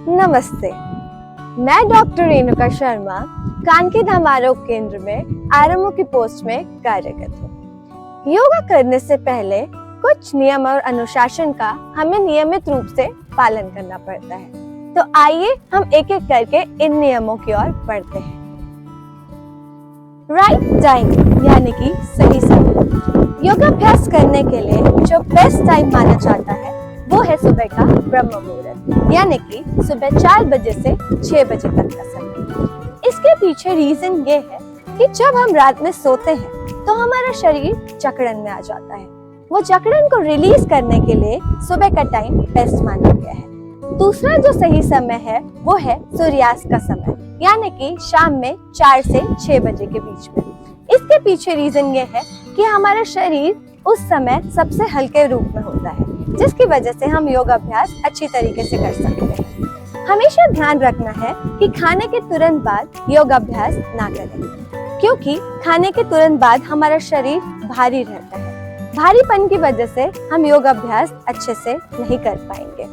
नमस्ते, मैं डॉक्टर रेणुका शर्मा कान के दम आरोग्य केंद्र में आरएमओ की पोस्ट में कार्यरत हूँ। योगा करने से पहले कुछ नियम और अनुशासन का हमें नियमित रूप से पालन करना पड़ता है। तो आइए हम एक एक करके इन नियमों की ओर बढ़ते हैं। राइट टाइम यानी कि सही समय। योगाभ्यास करने के लिए जो बेस्ट टाइम माना जाता है वो है सुबह का ब्रह्म मुहूर्त यानी कि सुबह 4 बजे से 6 बजे तक का समय। इसके पीछे रीजन ये है कि जब हम रात में सोते हैं तो हमारा शरीर जकड़न में आ जाता है। वो जकड़न को रिलीज करने के लिए सुबह का टाइम बेस्ट माना गया है। दूसरा जो सही समय है वो है सूर्यास्त का समय यानी कि शाम में 4 से 6 बजे के बीच में। इसके पीछे रीजन ये है कि हमारा शरीर उस समय सबसे हल्के रूप में होता है, जिसकी वजह से हम योगाभ्यास अच्छी तरीके से कर सकते हैं। हमेशा ध्यान रखना है कि खाने के तुरंत बाद योगाभ्यास ना करें, क्योंकि खाने के तुरंत बाद हमारा शरीर भारी रहता है। भारीपन की वजह से हम योगाभ्यास अच्छे से नहीं कर पाएंगे।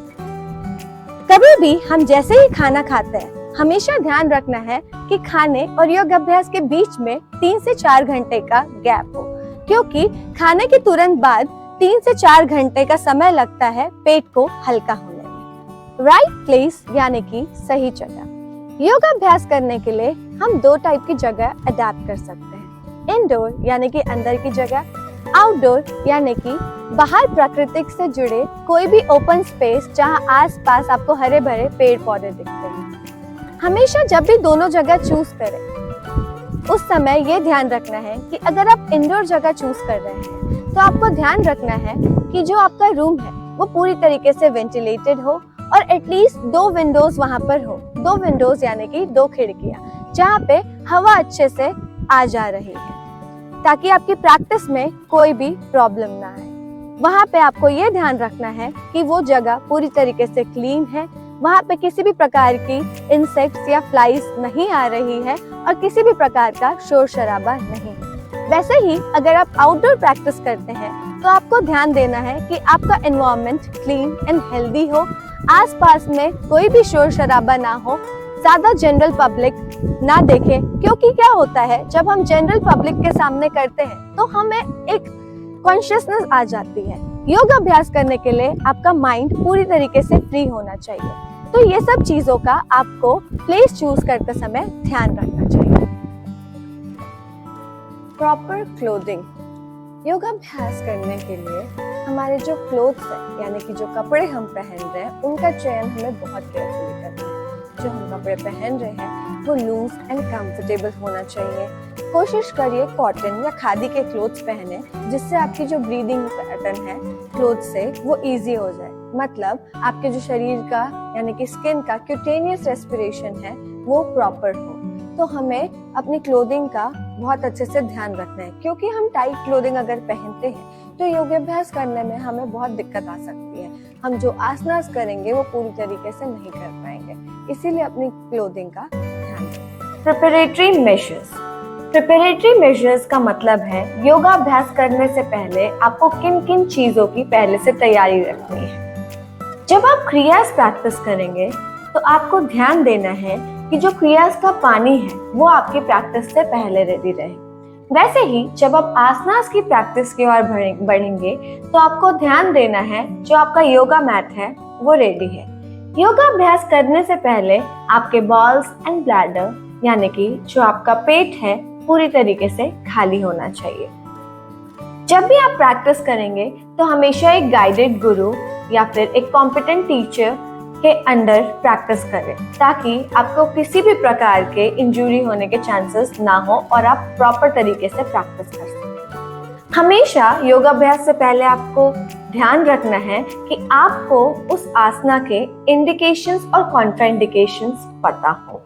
कभी भी हम जैसे ही खाना खाते हैं हमेशा ध्यान रखना है कि खाने और योगाभ्यास के बीच में 3 से 4 घंटे का गैप हो, क्योंकि खाने के तुरंत बाद 3 से 4 घंटे का समय लगता है पेट को हल्का होने में। राइट प्लेस यानी कि सही जगह। योगाभ्यास करने के लिए हम 2 टाइप की जगह अडैप्ट कर सकते हैं। इंडोर यानी कि अंदर की जगह, आउटडोर यानी कि बाहर प्रकृति से जुड़े कोई भी ओपन स्पेस जहां आसपास आपको हरे भरे पेड़ पौधे दिखते हैं। हमेशा जब भी दोनों जगह चूज करें उस समय ये ध्यान रखना है कि अगर आप इंडोर जगह चूज कर रहे हैं तो आपको ध्यान रखना है कि जो आपका रूम है वो पूरी तरीके से वेंटिलेटेड हो और एटलीस्ट 2 विंडोज वहां पर हो। 2 विंडोज यानी कि 2 खिड़कियां जहाँ पे हवा अच्छे से आ जा रही है, ताकि आपकी प्रैक्टिस में कोई भी प्रॉब्लम ना आए। वहां पे आपको ये ध्यान रखना है कि वो जगह पूरी तरीके से क्लीन है, वहां पे किसी भी प्रकार की इंसेक्ट्स या फ्लाइज नहीं आ रही है और किसी भी प्रकार का शोर शराबा नहीं है। वैसे ही अगर आप आउटडोर प्रैक्टिस करते हैं तो आपको ध्यान देना है कि आपका एनवायरनमेंट क्लीन एंड हेल्दी हो, आसपास में कोई भी शोर शराबा ना हो, ज्यादा जनरल पब्लिक ना देखे, क्योंकि क्या होता है जब हम जनरल पब्लिक के सामने करते हैं तो हमें एक कॉन्शियसनेस आ जाती है। योगाभ्यास करने के लिए आपका माइंड पूरी तरीके से फ्री होना चाहिए। तो ये सब चीजों का आपको प्लेस चूज करते समय ध्यान रखना चाहिए। Proper clothing. योगाभ्यास करने के लिए हमारे जो क्लोथ्स है यानी कि जो कपड़े हम पहन रहे हैं उनका चयन हमें बहुत केयरफुली करना है। जो हम कपड़े पहन रहे हैं वो लूज एंड कंफर्टेबल होना चाहिए। कोशिश करिए कॉटन या खादी के क्लोथ्स पहने, जिससे आपकी जो ब्रीदिंग पैटर्न है क्लोथ से वो इजी हो जाए। मतलब आपके जो शरीर का यानी कि स्किन का क्यूटेनियस रेस्पिरेशन है वो प्रॉपर हो। तो हमें अपनी क्लोथिंग का बहुत अच्छे से ध्यान रखना है, क्योंकि हम टाइट क्लोथिंग अगर पहनते हैं तो योगाभ्यास करने में हमें बहुत दिक्कत आ सकती है। हम जो आसनास करेंगे वो पूरी तरीके से नहीं कर पाएंगे, इसीलिए अपनी क्लोथिंग का ध्यान रखें। Preparatory measures. प्रिपरेटरी मेजर्स का मतलब है योगाभ्यास करने से पहले आपको किन किन चीजों की पहले से तैयारी रखनी है। जब आप क्रियास प्रैक्टिस करेंगे तो आपको ध्यान देना है कि जो क्रियास का पानी है वो आपकी प्रैक्टिस से पहले रेडी रहे। वैसे ही जब आप आसनास की प्रैक्टिस की ओर बढ़ेंगे तो आपको ध्यान देना है जो आपका योगा मैट है वो रेडी है। योगाभ्यास करने से पहले आपके बॉल्स एंड ब्लैडर यानी कि जो आपका पेट है पूरी तरीके से खाली होना चाहिए। जब भी आप प्रैक्टिस करेंगे तो हमेशा एक गाइडेड गुरु या फिर एक कॉम्पिटेंट टीचर के अंडर प्रैक्टिस करें, ताकि आपको किसी भी प्रकार के इंजरी होने के चांसेस ना हो और आप प्रॉपर तरीके से प्रैक्टिस कर सकें। हमेशा योगाभ्यास से पहले आपको ध्यान रखना है कि आपको उस आसना के इंडिकेशंस और कॉन्ट्राइंडिकेशंस पता हो।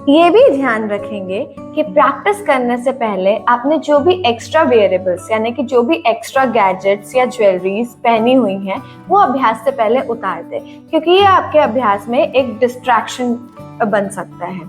ये भी ध्यान रखेंगे कि प्रैक्टिस करने से पहले आपने जो भी एक्स्ट्रा वेयरेबल्स यानी कि जो भी एक्स्ट्रा गैजेट्स या ज्वेलरीज पहनी हुई हैं वो अभ्यास से पहले उतार दें, क्योंकि ये आपके अभ्यास में एक डिस्ट्रैक्शन बन सकता है।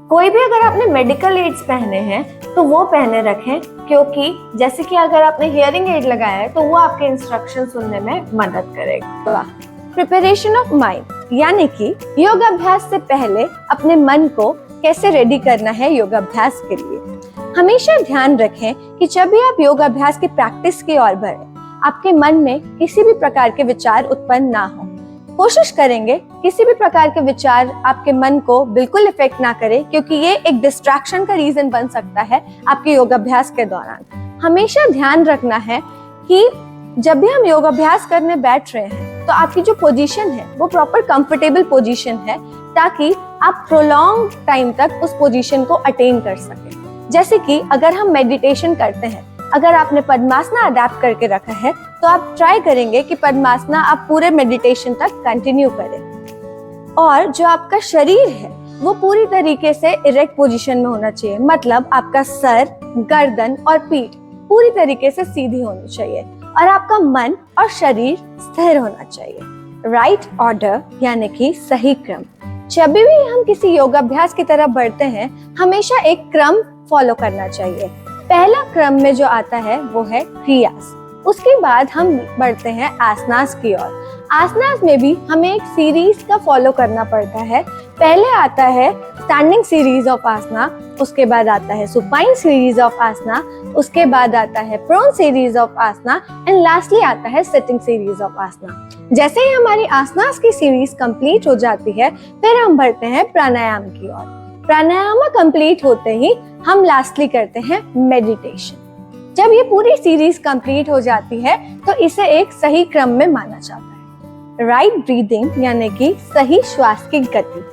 कोई भी अगर आपने मेडिकल एड्स पहने हैं तो वो पहने रखें, क्योंकि जैसे कि अगर आपने हियरिंग एड लगाया है तो वो आपके इंस्ट्रक्शन सुनने में मदद करेगा। Preparation of mind. यानी कि योगाभ्यास से पहले अपने मन को कैसे रेडी करना है योगाभ्यास के लिए। हमेशा ध्यान रखें कि जब भी आप योगाभ्यास की प्रैक्टिस की ओर बढ़े, आपके मन में किसी भी प्रकार के विचार उत्पन्न ना हो। कोशिश करेंगे किसी भी प्रकार के विचार आपके मन को बिल्कुल इफेक्ट ना करे, क्योंकि ये एक डिस्ट्रैक्शन का रीजन बन सकता है आपके योगाभ्यास के दौरान। हमेशा ध्यान रखना है कि जब भी हम योगाभ्यास करने बैठ रहे हैं तो आपकी जो पोजीशन है वो प्रॉपर कंफर्टेबल पोजीशन है, ताकि आप प्रोलॉन्ग टाइम तक उस पोजीशन को अटेन कर सकें। जैसे कि अगर हम मेडिटेशन करते हैं, अगर आपने पद्मासना अडैप्ट करके रखा है तो आप ट्राई करेंगे कि पद्मासना आप पूरे मेडिटेशन तक कंटिन्यू करें। और जो आपका शरीर है वो पूरी तरीके से इरेक्ट पोजीशन में होना चाहिए, मतलब आपका सर, गर्दन और पीठ पूरी तरीके से सीधी होनी चाहिए और आपका मन और शरीर स्थिर होना चाहिए। राइट ऑर्डर यानी कि सही क्रम। जब भी हम किसी योगाभ्यास की तरफ बढ़ते हैं, हमेशा एक क्रम फॉलो करना चाहिए। पहला क्रम में जो आता है वो है क्रियास। उसके बाद हम बढ़ते हैं आसनास की ओर। आसनास में भी हमें एक सीरीज का फॉलो करना पड़ता है। पहले आता है स्टैंडिंग सीरीज ऑफ आसना, उसके बाद आता है सुपाइन सीरीज ऑफ आसना, उसके बाद आता है prone series of asana and lastly आता है सिटिंग सीरीज ऑफ आसना। जैसे ही हमारी आसनास की सीरीज कंप्लीट हो जाती है, फिर हम बढ़ते हैं प्राणायाम की ओर। प्राणायाम कंप्लीट होते ही हम लास्टली करते हैं मेडिटेशन। जब ये पूरी सीरीज कंप्लीट हो जाती है तो इसे एक सही क्रम में माना जाता है। राइट ब्रीदिंग यानी कि सही श्वास की गति।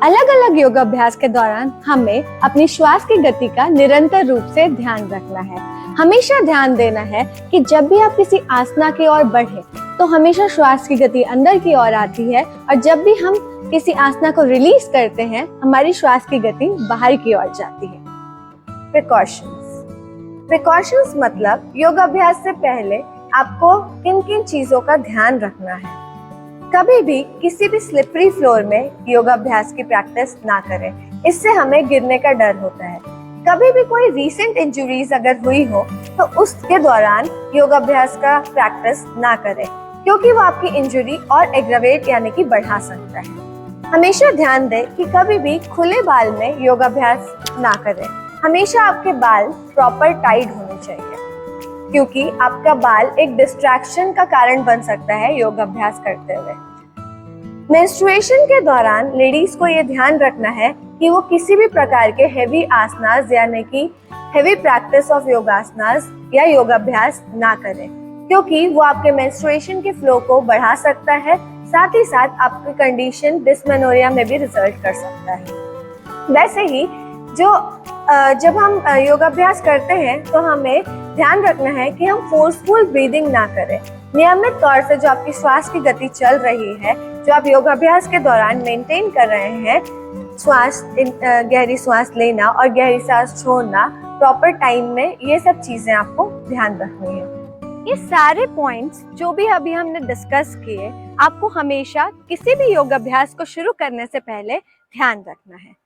अलग अलग योगाभ्यास के दौरान हमें अपनी श्वास की गति का निरंतर रूप से ध्यान रखना है। हमेशा ध्यान देना है कि जब भी आप किसी आसना की ओर बढ़े तो हमेशा श्वास की गति अंदर की ओर आती है, और जब भी हम किसी आसना को रिलीज करते हैं, हमारी श्वास की गति बाहर की ओर जाती है। प्रिकॉशंस मतलब योगाभ्यास से पहले आपको किन किन चीजों का ध्यान रखना है। कभी भी किसी भी स्लिपरी फ्लोर में योगाभ्यास की प्रैक्टिस ना करें, इससे हमें गिरने का डर होता है। कभी भी कोई रीसेंट इंजुरीज अगर हुई हो तो उसके दौरान योगाभ्यास का प्रैक्टिस ना करें, क्योंकि वो आपकी इंजुरी और एग्रावेट यानी कि बढ़ा सकता है। हमेशा ध्यान दें कि कभी भी खुले बाल में योगाभ्यास ना करें। हमेशा आपके बाल प्रॉपर टाइड होने चाहिए, क्योंकि आपका बाल एक डिस्ट्रैक्शन का कारण बन सकता है योगाभ्यास करते हुए। मेंस्ट्रुएशन के दौरान लेडीज को ये ध्यान रखना है कि वो किसी भी प्रकार के हेवी आसनास यानी कि हेवी प्रैक्टिस ऑफ योगासनास या योगाभ्यास ना करें, क्योंकि वो आपके मेंस्ट्रुएशन के फ्लो को बढ़ा सकता है, साथ ही साथ आपकी कंडीशन डिस्मेनोरिया में भी रिजल्ट कर सकता है। वैसे ही जब हम योगाभ्यास करते हैं तो हमें ध्यान रखना है कि हम फोर्सफुल ब्रीदिंग ना करें। नियमित तौर से जो आपकी श्वास की गति चल रही है, जो आप योगाभ्यास के दौरान मेंटेन कर रहे हैं, गहरी सांस लेना और गहरी सांस छोड़ना प्रॉपर टाइम में, ये सब चीजें आपको ध्यान रखनी है। ये सारे पॉइंट्स जो भी अभी हमने डिस्कस किए, आपको हमेशा किसी भी योगाभ्यास को शुरू करने से पहले ध्यान रखना है।